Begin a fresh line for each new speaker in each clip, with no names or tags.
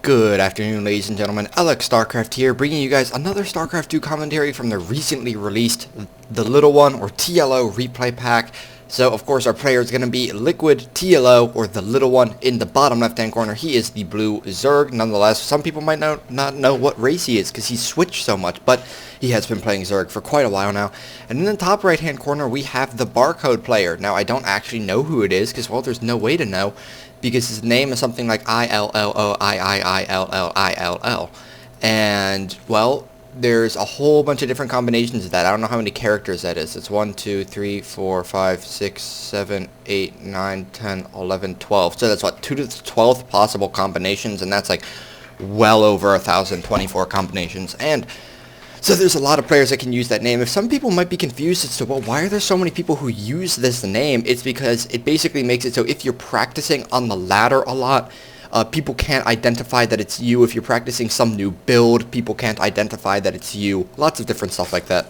Good afternoon, ladies and gentlemen. Alex StarCraft here, bringing you guys another StarCraft 2 commentary from the recently released The Little One, or TLO, replay pack. So, of course, our player is going to be LiquidTLO, or The Little One, in the bottom left-hand corner. He is the blue Zerg. Nonetheless, some people might not know what race he is, because he's switched so much, but he has been playing Zerg for quite a while now. And in the top right-hand corner, we have the barcode player. Now, I don't actually know who it is, because, well, there's no way to know, because his name is something like ILLOIIILLILL. And, well, there's a whole bunch of different combinations of that. I don't know how many characters that is. It's 1, 2, 3, 4, 5, 6, 7, 8, 9, 10, 11, 12. So that's what, 2 to the 12th possible combinations, and that's like well over 1,024 combinations. And so there's a lot of players that can use that name. If some people might be confused as to, well, why are there so many people who use this name? It's because it basically makes it so if you're practicing on the ladder a lot, people can't identify that it's you. If you're practicing some new build, people can't identify that it's you. Lots of different stuff like that.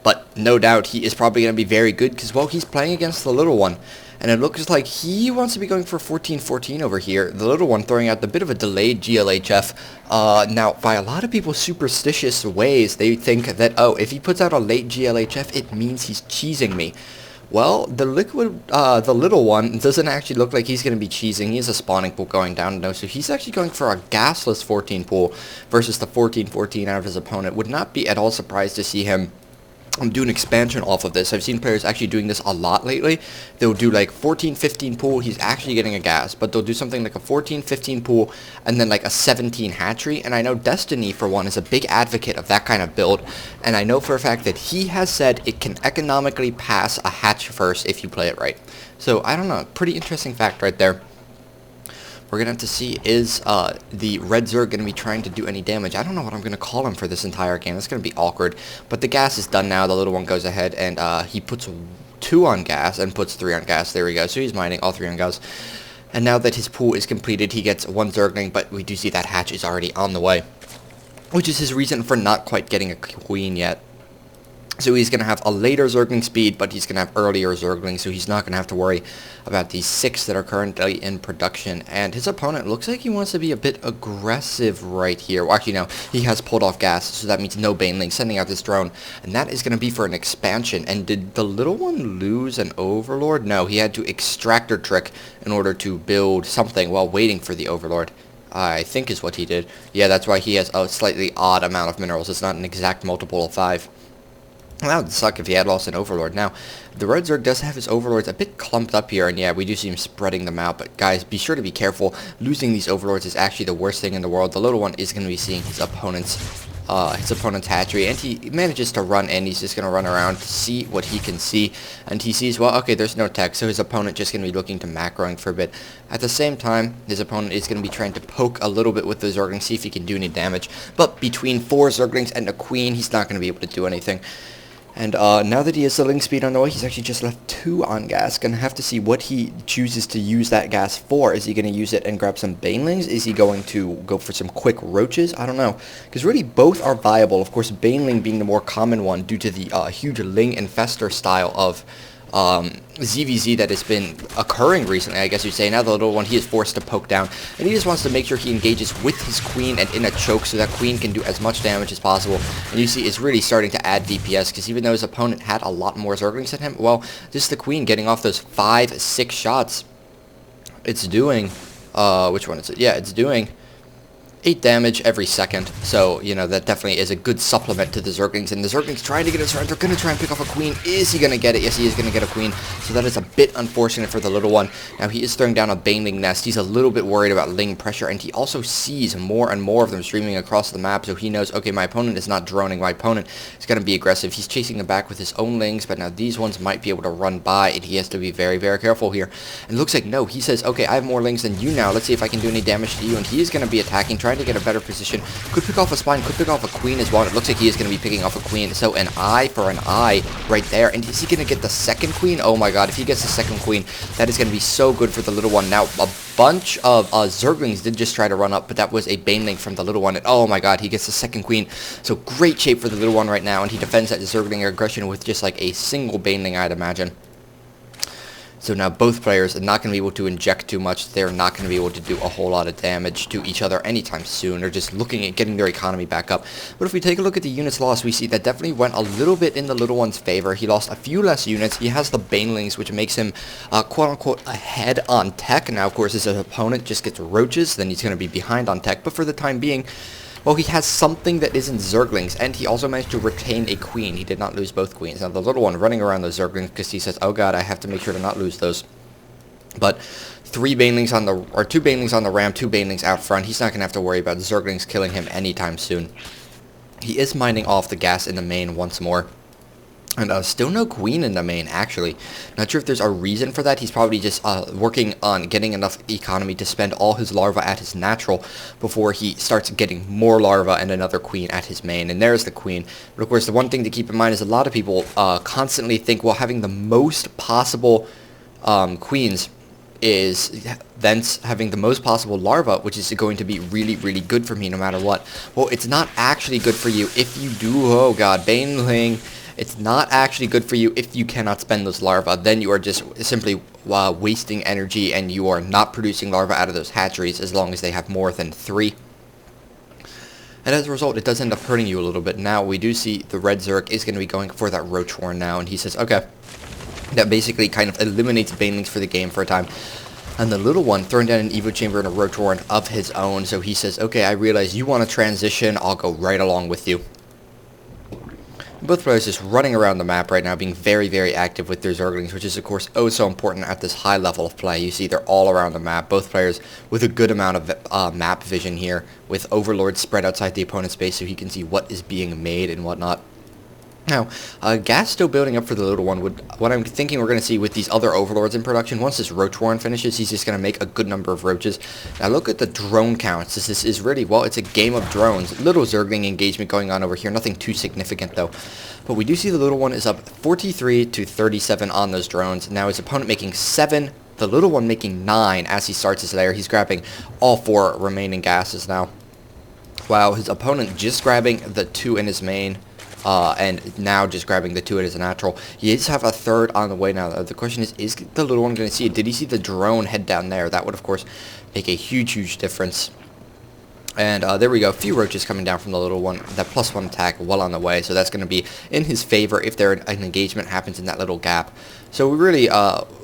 But no doubt he is probably going to be very good because, well, he's playing against the Little One. And it looks like he wants to be going for 14-14 over here. The Little One throwing out a bit of a delayed GLHF. Now, by a lot of people's superstitious ways, they think that, oh, if he puts out a late GLHF, it means he's cheesing me. Well, the Little One doesn't actually look like he's going to be cheesing. He has a spawning pool going down, no, so he's actually going for a gasless 14 pool versus the 14-14 out of his opponent. Would not be at all surprised to see him do an expansion off of this. I've seen players actually doing this a lot lately. They'll do like 14-15 pool, he's actually getting a gas, but they'll do something like a 14-15 pool and then like a 17 hatchery. And I know Destiny, for one, is a big advocate of that kind of build, and I know for a fact that he has said it can economically pass a hatch first if you play it right. So I don't know, pretty interesting fact right there. We're going to have to see, is the red Zerg going to be trying to do any damage? I don't know what I'm going to call him for this entire game. It's going to be awkward. But the gas is done now. The Little One goes ahead and he puts 2 on gas and puts 3 on gas. There we go. So he's mining all 3 on gas. And now that his pool is completed, he gets 1 Zergling, but we do see that hatch is already on the way, which is his reason for not quite getting a queen yet. So he's going to have a later Zergling speed, but he's going to have earlier Zerglings, so he's not going to have to worry about these 6 that are currently in production. And his opponent looks like he wants to be a bit aggressive right here. Well, actually, no, he has pulled off gas, so that means no Baneling, sending out this drone. And that is going to be for an expansion. And did the Little One lose an Overlord? No, he had to extractor trick in order to build something while waiting for the Overlord, I think is what he did. Yeah, that's why he has a slightly odd amount of minerals. It's not an exact multiple of 5. That would suck if he had lost an Overlord. Now, the Red Zerg does have his Overlords a bit clumped up here, and yeah, we do see him spreading them out, but guys, be sure to be careful. Losing these Overlords is actually the worst thing in the world. The Little One is going to be seeing his opponent's hatchery, and he manages to run in. He's just going to run around to see what he can see, and he sees, well, okay, there's no tech, so his opponent just going to be looking to macroing for a bit. At the same time, his opponent is going to be trying to poke a little bit with the Zergling, see if he can do any damage, but between 4 Zerglings and a queen, he's not going to be able to do anything. And now that he has the link speed on the way, he's actually just left 2 on gas. Gonna have to see what he chooses to use that gas for. Is he gonna use it and grab some Banelings? Is he going to go for some quick roaches? I don't know. Because really both are viable. Of course, Baneling being the more common one due to the huge Ling Infestor style of ZVZ that has been occurring recently, I guess you'd say. Now the Little One, he is forced to poke down, and he just wants to make sure he engages with his queen and in a choke so that queen can do as much damage as possible. And you see it's really starting to add DPS, because even though his opponent had a lot more Zerglings than him, well, just the queen getting off those 5-6 shots, it's doing, which one is it? Yeah, it's doing 8 damage every second, so, you know, that definitely is a good supplement to the Zerglings, and the Zerglings trying to get a surrender. They're going to try and pick off a queen. Is he going to get it? Yes, he is going to get a queen, so that is a bit unfortunate for the Little One. Now, he is throwing down a Baneling nest. He's a little bit worried about Ling pressure, and he also sees more and more of them streaming across the map, so he knows, okay, my opponent is not droning. My opponent is going to be aggressive. He's chasing them back with his own Lings, but now these ones might be able to run by, and he has to be very, very careful here. And it looks like, no, he says, okay, I have more Lings than you now. Let's see if I can do any damage to you, and he is going to be attacking, trying to get a better position. Could pick off a spine, could pick off a queen as well. It looks like he is going to be picking off a queen. So an eye for an eye right there. And is he going to get the second queen? Oh my god, if he gets the second queen, that is going to be so good for the Little One. Now, a bunch of Zerglings did just try to run up, but that was a Baneling from the Little One. And oh my god, he gets the second queen. So great shape for the Little One right now. And he defends that Zergling aggression with just like a single Baneling, I'd imagine. So now both players are not going to be able to inject too much. They're not going to be able to do a whole lot of damage to each other anytime soon. They're just looking at getting their economy back up. But if we take a look at the units lost, we see that definitely went a little bit in the little one's favor. He lost a few less units. He has the Banelings, which makes him quote-unquote ahead on tech. Now, of course, his opponent just gets roaches. Then he's going to be behind on tech. But for the time being, well, he has something that isn't Zerglings, and he also managed to retain a queen. He did not lose both queens. Now, the little one running around those Zerglings because he says, oh god, I have to make sure to not lose those. But two Banelings on the ram, two Banelings out front. He's not going to have to worry about Zerglings killing him anytime soon. He is mining off the gas in the main once more. And still no queen in the main, actually. Not sure if there's a reason for that. He's probably just working on getting enough economy to spend all his larvae at his natural before he starts getting more larvae and another queen at his main. And there's the queen. But of course, the one thing to keep in mind is a lot of people constantly think, well, having the most possible queens is thence having the most possible larvae, which is going to be really, really good for me no matter what. Well, it's not actually good for you if you do, oh god, Baneling. It's not actually good for you if you cannot spend those larvae. Then you are just simply wasting energy, and you are not producing larvae out of those hatcheries as long as they have more than 3. And as a result, it does end up hurting you a little bit. Now, we do see the red Zerg is going to be going for that Roach Horn now, and he says, okay, that basically kind of eliminates Banelings for the game for a time. And the little one throwing down an Evo Chamber and a Roach Horn of his own, so he says, okay, I realize you want to transition, I'll go right along with you. Both players just running around the map right now, being very, very active with their Zerglings, which is, of course, oh so important at this high level of play. You see they're all around the map. Both players with a good amount of map vision here, with Overlord spread outside the opponent's base so he can see what is being made and whatnot. Now, gas still building up for the little one. What I'm thinking we're going to see with these other Overlords in production, once this Roach Warren finishes, he's just going to make a good number of roaches. Now, look at the drone counts. This is really, well, it's a game of drones. Little Zergling engagement going on over here. Nothing too significant, though. But we do see the little one is up 43 to 37 on those drones. Now, his opponent making 7. The little one making 9 as he starts his lair. He's grabbing all 4 remaining gases now. Wow, his opponent just grabbing the 2 in his main. And now just grabbing the 2 at his natural. He does have a 3rd on the way now. The question is the little one going to see it? Did he see the drone head down there? That would, of course, make a huge, huge difference. And there we go. A few roaches coming down from the little one. That +1 attack well on the way. So that's going to be in his favor if an engagement happens in that little gap. So we really,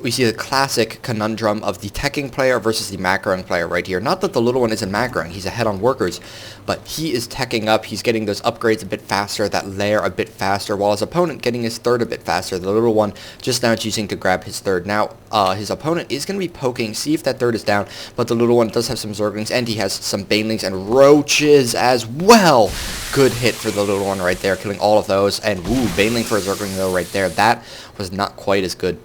we see the classic conundrum of the teching player versus the macroing player right here. Not that the little one isn't macroing, he's ahead on workers, but he is teching up, he's getting those upgrades a bit faster, that lair a bit faster, while his opponent getting his 3rd a bit faster. The little one just now choosing to grab his 3rd. Now, his opponent is going to be poking, see if that 3rd is down, but the little one does have some Zerglings, and he has some Banelings and Roaches as well. Good hit for the little one right there, killing all of those, and woo, Baneling for a Zergling though right there. That was not quite as good.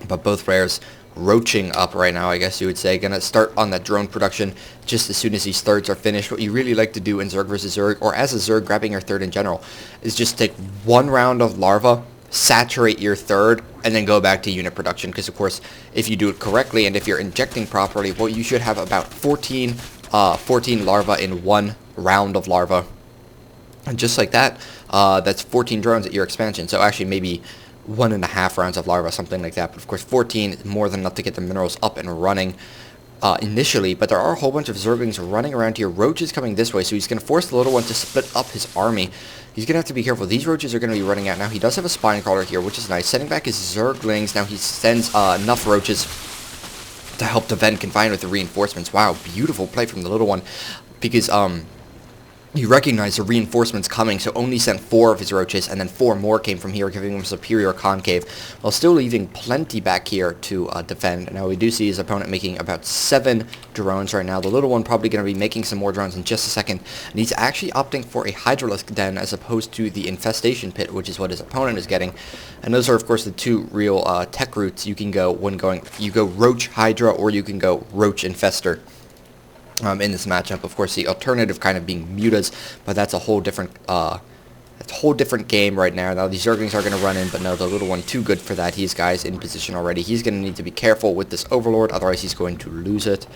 But both players roaching up right now, I guess you would say. Gonna start on that drone production just as soon as these 3rds are finished. What you really like to do in Zerg versus Zerg, or as a Zerg grabbing your 3rd in general, is just take 1 round of larva, saturate your 3rd, and then go back to unit production. Because, of course, if you do it correctly and if you're injecting properly, well, you should have about 14 larva in 1 round of larva. And just like that, that's 14 drones at your expansion. So actually maybe 1.5 rounds of larva, something like that. But of course 14 is more than enough to get the minerals up and running initially. But there are a whole bunch of Zerglings running around here. Roach is coming this way, so he's going to force the little one to split up his army. He's going to have to be careful. These roaches are going to be running out. Now he does have a spine crawler here, which is nice. Sending back his Zerglings. Now he sends enough roaches to help defend confined with the reinforcements. Wow, beautiful play from the little one. Because he recognized the reinforcements coming, so only sent 4 of his roaches, and then 4 more came from here, giving him superior concave, while still leaving plenty back here to defend. Now, we do see his opponent making about 7 drones right now. The little one probably going to be making some more drones in just a second, and he's actually opting for a Hydralisk Den as opposed to the Infestation Pit, which is what his opponent is getting. And those are, of course, the 2 real tech routes you can go when going. You go Roach Hydra, or you can go Roach Infester. In this matchup, of course, the alternative kind of being Mutas, but that's a whole different game right now. Now, these Zerglings are going to run in, but no, the little one too good for that. He's, guys, in position already. He's going to need to be careful with this Overlord, otherwise he's going to lose it.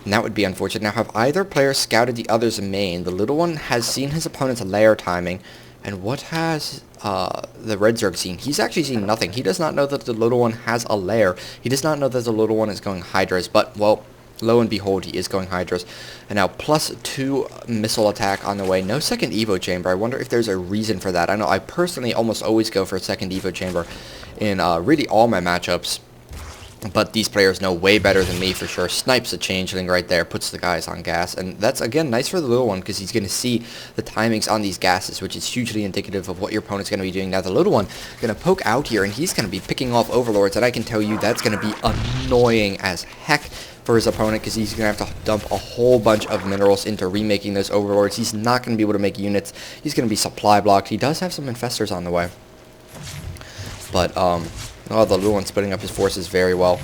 And that would be unfortunate. Now, have either player scouted the other's main? The little one has seen his opponent's lair timing, And what has the Red Zerg seen? He's actually seen nothing. He does not know that the little one has a lair. He does not know that the little one is going Hydras, but, well, lo and behold, he is going Hydras. And now, +2 missile attack on the way. No second Evo Chamber. I wonder if there's a reason for that. I know I personally almost always go for a second Evo Chamber in really all my matchups. But these players know way better than me for sure. Snipes a changeling right there, puts the guys on gas. And that's, again, nice for the little one because he's going to see the timings on these gases, which is hugely indicative of what your opponent's going to be doing. Now, the little one going to poke out here, and he's going to be picking off overlords. And I can tell you that's going to be annoying as heck for his opponent because he's going to have to dump a whole bunch of minerals into remaking those overlords. He's not going to be able to make units. He's going to be supply blocked. He does have some infestors on the way. But, oh, the little one splitting up his forces very well.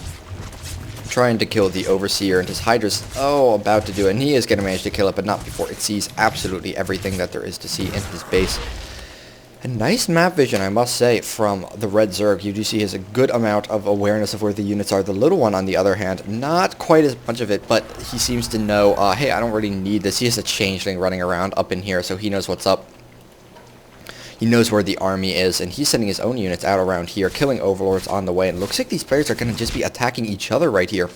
Trying to kill the Overseer, and his Hydra's, about to do it. And he is going to manage to kill it, but not before it sees absolutely everything that there is to see in his base. A nice map vision, I must say, from the Red Zerg. You do see he has a good amount of awareness of where the units are. The little one, on the other hand, not quite as much of it, but he seems to know, hey, I don't really need this. He has a changeling running around up in here, so he knows what's up. He knows where the army is, and he's sending his own units out around here, killing overlords on the way. And it looks like these players are going to just be attacking each other right here.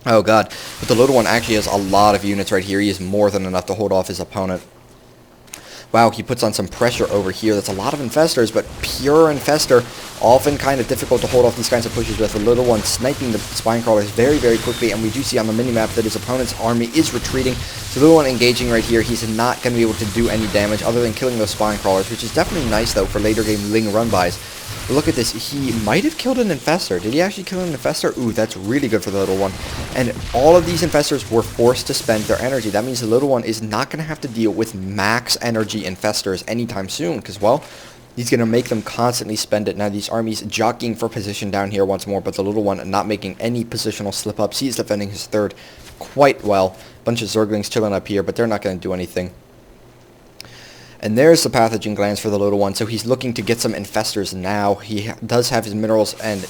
Oh god, but the little one actually has a lot of units right here. He is more than enough to hold off his opponent. Wow, he puts on some pressure over here. That's a lot of infestors, but pure infestor, often kind of difficult to hold off these kinds of pushes with. The little one sniping the spine crawlers very, very quickly, and we do see on the minimap that his opponent's army is retreating. So the little one engaging right here, he's not going to be able to do any damage other than killing those spine crawlers, which is definitely nice, though, for later game Ling run-bys. But look at this. He might have killed an infestor. Did he actually kill an infestor? Ooh, that's really good for the little one. And all of these infestors were forced to spend their energy. That means the little one is not going to have to deal with max energy infestors anytime soon, because, well, he's going to make them constantly spend it. Now, these armies jockeying for position down here once more, but the little one not making any positional slip-ups. He's defending his third quite well. Bunch of Zerglings chilling up here, but they're not going to do anything. And there's the pathogen glands for the little one, so he's looking to get some infestors now. He does have his minerals and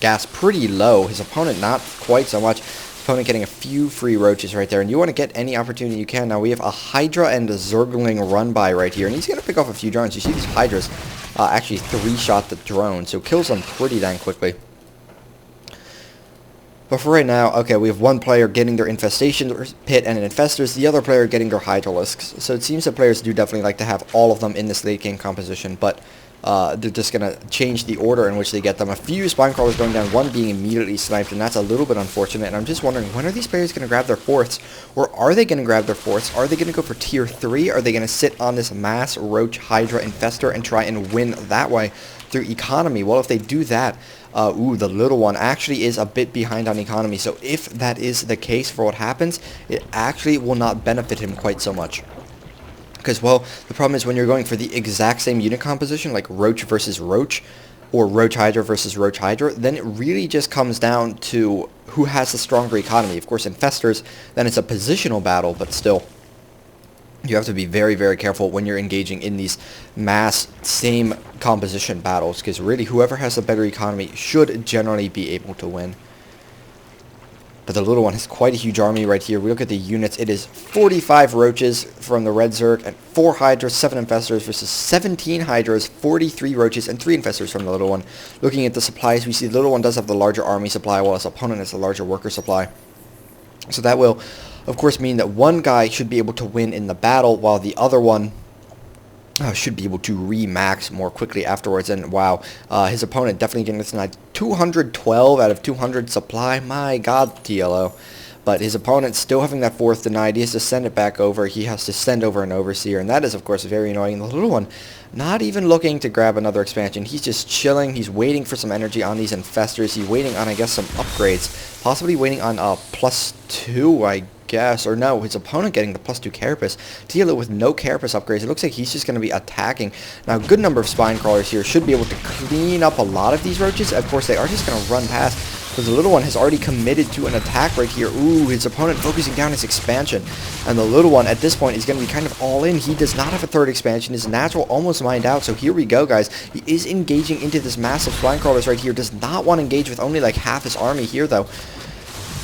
gas pretty low. His opponent not quite so much. His opponent getting a few free roaches right there, and you want to get any opportunity you can. Now we have a Hydra and a Zergling run-by right here, and he's going to pick off a few drones. You see these Hydras actually 3-shot the drone, so kills them pretty dang quickly. But for right now, okay, we have one player getting their infestation pit and infestors, the other player getting their hydralisks. So it seems that players do definitely like to have all of them in this late game composition, but they're just going to change the order in which they get them. A few spine crawlers going down, one being immediately sniped, and that's a little bit unfortunate. And I'm just wondering, when are these players going to grab their fourths? Or are they going to grab their fourths? Are they going to go for tier 3? Are they going to sit on this mass roach hydra infestor and try and win that way through economy? Well, if they do that, the little one actually is a bit behind on economy. So if that is the case for what happens, it actually will not benefit him quite so much. Because, well, the problem is when you're going for the exact same unit composition, like Roach versus Roach, or Roach Hydra versus Roach Hydra, then it really just comes down to who has the stronger economy. Of course, infestors, then it's a positional battle, but still, you have to be very, very careful when you're engaging in these mass same composition battles, because really whoever has a better economy should generally be able to win. But the little one has quite a huge army right here. We look at the units. It is 45 roaches from the Red Zerg and 4 hydras, 7 infestors versus 17 hydras, 43 roaches, and 3 infestors from the little one. Looking at the supplies, we see the little one does have the larger army supply, while his opponent has the larger worker supply. So that will, of course, mean that one guy should be able to win in the battle, while the other one should be able to re-max more quickly afterwards. And wow, his opponent definitely getting this tonight. 212 out of 200 supply. My god, TLO. But his opponent still having that 4th denied. He has to send it back over. He has to send over an Overseer, and that is, of course, very annoying. The little one not even looking to grab another expansion. He's just chilling. He's waiting for some energy on these infestors. He's waiting on, I guess, some upgrades. Possibly waiting on +2, I guess. Or no, his opponent getting the +2 carapace. TLO with no carapace upgrades. It looks like he's just going to be attacking. Now, a good number of spine crawlers here should be able to clean up a lot of these roaches. Of course, they are just going to run past, because the little one has already committed to an attack right here. Ooh, his opponent focusing down his expansion. And the little one, at this point, is going to be kind of all in. He does not have a 3rd expansion. His natural almost mined out. So here we go, guys. He is engaging into this massive spine crawlers right here. Does not want to engage with only like half his army here, though.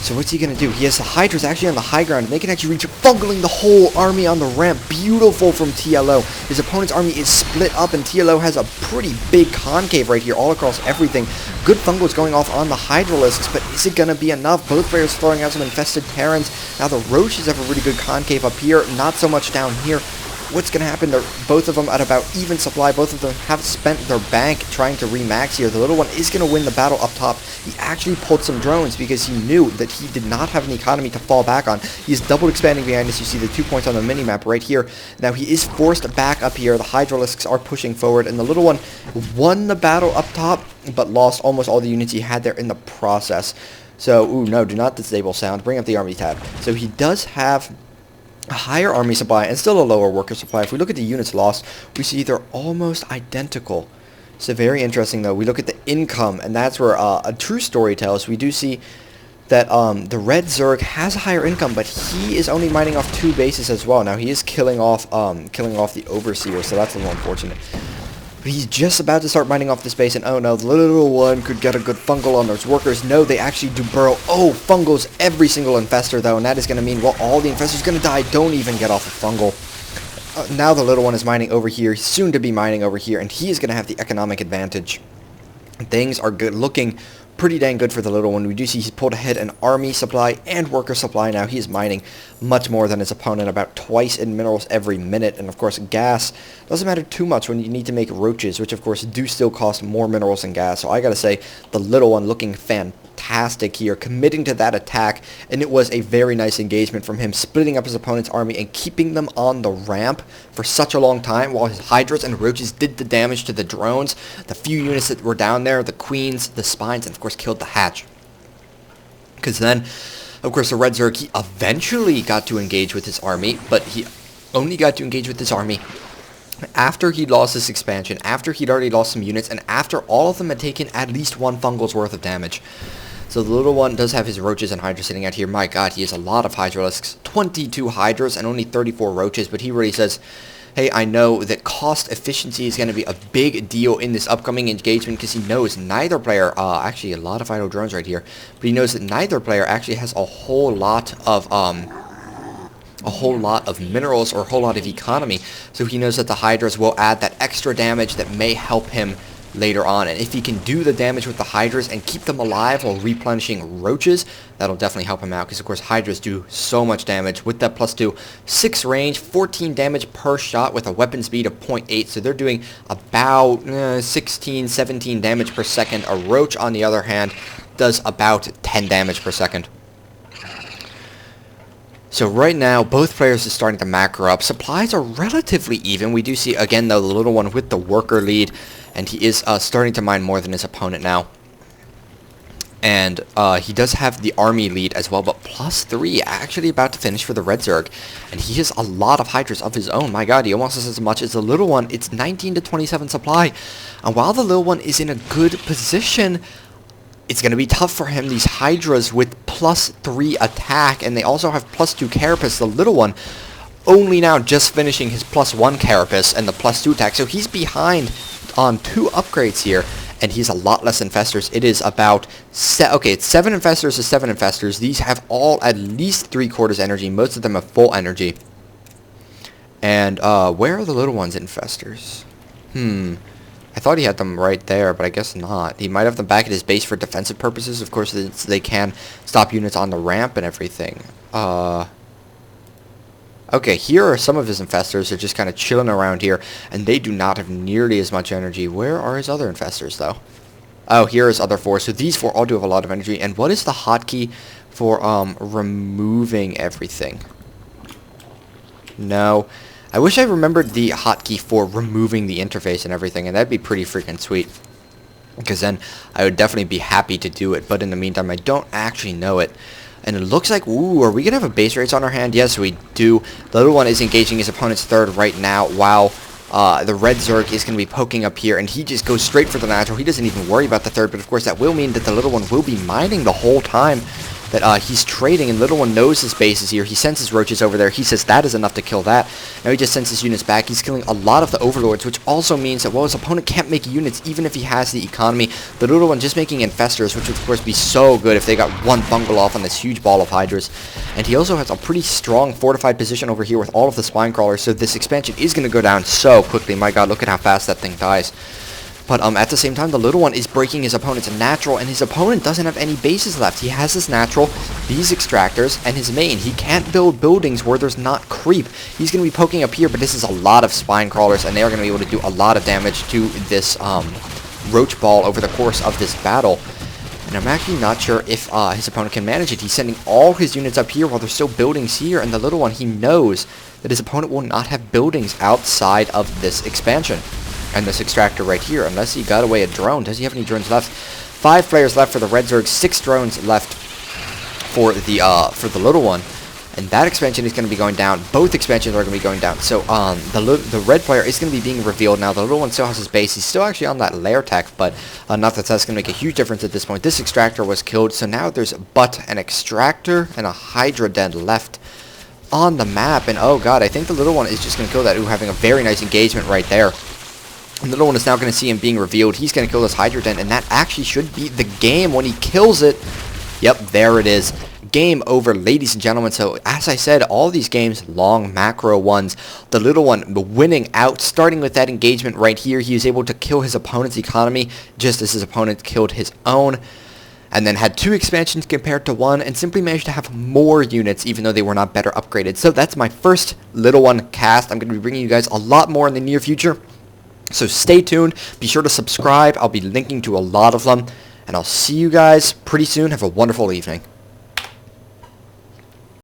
So what's he going to do? He has the Hydras actually on the high ground, and they can actually reach, fungling the whole army on the ramp. Beautiful from TLO. His opponent's army is split up, and TLO has a pretty big concave right here all across everything. Good fungals going off on the Hydralisks, but is it going to be enough? Both players throwing out some infested Terrans. Now the Roaches have a really good concave up here, not so much down here. What's going to happen? They're both of them at about even supply. Both of them have spent their bank trying to remax here. The little one is going to win the battle up top. He actually pulled some drones because he knew that he did not have an economy to fall back on. He's double expanding behind us. You see the 2 points on the minimap right here. Now he is forced back up here. The Hydralisks are pushing forward, and the little one won the battle up top, but lost almost all the units he had there in the process. So, ooh, no, do not disable sound. Bring up the army tab. So he does have a higher army supply and still a lower worker supply. If we look at the units lost, we see they're almost identical. So very interesting though. We look at the income, and that's where a true story tells. We do see that the red Zerg has a higher income, but he is only mining off 2 bases as well. Now he is killing off the Overseer, so that's a little unfortunate. But he's just about to start mining off this base, and oh no, the little one could get a good fungal on those workers. No, they actually do burrow. Oh, fungals every single infestor though, and that is going to mean, well, all the infestors are going to die. Don't even get off a fungal. Now the little one is mining over here, soon to be mining over here, and he is going to have the economic advantage. Things are good, looking pretty dang good for the little one. We do see he's pulled ahead an army supply and worker supply now. He is mining much more than his opponent, about twice in minerals every minute. And of course, gas doesn't matter too much when you need to make roaches, which of course do still cost more minerals than gas. So I gotta say, the little one looking fantastic here, committing to that attack, and it was a very nice engagement from him, splitting up his opponent's army and keeping them on the ramp for such a long time while his Hydras and Roaches did the damage to the drones, the few units that were down there, the Queens, the Spines, and of course killed the Hatch. Because then, of course, the Red Zerg, he eventually got to engage with his army, but he only got to engage with his army after he lost this expansion, after he'd already lost some units, and after all of them had taken at least 1 fungal's worth of damage. So the little one does have his Roaches and Hydras sitting out here. My god, he has a lot of Hydralisks. 22 Hydras and only 34 Roaches, but he really says, hey, I know that cost efficiency is going to be a big deal in this upcoming engagement, because he knows neither player, actually a lot of idle drones right here, but he knows that neither player actually has a whole lot of minerals or a whole lot of economy. So he knows that the Hydras will add that extra damage that may help him later on, and if he can do the damage with the Hydras and keep them alive while replenishing Roaches, that'll definitely help him out, because of course Hydras do so much damage with that +2, 6 range, 14 damage per shot with a weapon speed of 0.8, so they're doing about 16, 17 damage per second. A Roach, on the other hand, does about 10 damage per second. So right now, both players are starting to macro up. Supplies are relatively even. We do see, again, though, the little one with the worker lead, and he is starting to mine more than his opponent now. And he does have the army lead as well, but +3, actually about to finish for the Red Zerg. And he has a lot of Hydras of his own. My god, he almost has as much as the little one. It's 19 to 27 supply. And while the little one is in a good position, it's going to be tough for him. These Hydras with +3 attack, and they also have +2 Carapace. The little one only now just finishing his +1 Carapace and the +2 attack, so he's behind on 2 upgrades here, and he's a lot less infestors. It is about, it's 7 infestors to 7 infestors. These have all at least 3/4 energy. Most of them have full energy. And where are the little ones infestors? I thought he had them right there, but I guess not. He might have them back at his base for defensive purposes. Of course, they can stop units on the ramp and everything. Okay, here are some of his infestors. They're just kind of chilling around here, and they do not have nearly as much energy. Where are his other infestors, though? Oh, here are his other 4. So these 4 all do have a lot of energy. And what is the hotkey for removing everything? No. I wish I remembered the hotkey for removing the interface and everything, and that'd be pretty freaking sweet, because then I would definitely be happy to do it. But in the meantime, I don't actually know it. And it looks like, ooh, are we going to have a base race on our hand? Yes, we do. The little one is engaging his opponent's 3rd right now, while the Red Zerg is going to be poking up here, and he just goes straight for the natural. He doesn't even worry about the 3rd, but of course that will mean that the little one will be mining the whole time. that he's trading, and little one knows his base is here. He sends his roaches over there. He says that is enough to kill that. Now he just sends his units back. He's killing a lot of the overlords, which also means that, well, his opponent can't make units even if he has the economy. The little one just making infestors, which would of course be so good if they got one bungle off on this huge ball of hydras. And he also has a pretty strong fortified position over here with all of the spine crawlers, so this expansion is going to go down so quickly. My god, look at how fast that thing dies. But at the same time, the little one is breaking his opponent's natural, and his opponent doesn't have any bases left. He has his natural, these extractors, and his main. He can't build buildings where there's not creep. He's going to be poking up here, but this is a lot of spine crawlers, and they are going to be able to do a lot of damage to this roach ball over the course of this battle. And I'm actually not sure if his opponent can manage it. He's sending all his units up here while there's still buildings here, and the little one, he knows that his opponent will not have buildings outside of this expansion. And this extractor right here, unless he got away a drone. Does he have any drones left? 5 players left for the Red Zerg, 6 drones left for the little one. And that expansion is going to be going down. Both expansions are going to be going down. So the red player is going to be being revealed now. The little one still has his base. He's still actually on that lair tech, but not that that's going to make a huge difference at this point. This extractor was killed, so now there's but an extractor and a hydra den left on the map. And oh god, I think the little one is just going to kill that. Ooh, having a very nice engagement right there. And the little one is now going to see him being revealed. He's going to kill this Hydra Den, and that actually should be the game when he kills it. Yep, there it is. Game over, ladies and gentlemen. So, as I said, all these games, long macro ones. The little one winning out, starting with that engagement right here. He was able to kill his opponent's economy, just as his opponent killed his own. And then had 2 expansions compared to 1, and simply managed to have more units, even though they were not better upgraded. So, that's my first little one cast. I'm going to be bringing you guys a lot more in the near future. So stay tuned, be sure to subscribe, I'll be linking to a lot of them, and I'll see you guys pretty soon. Have a wonderful evening.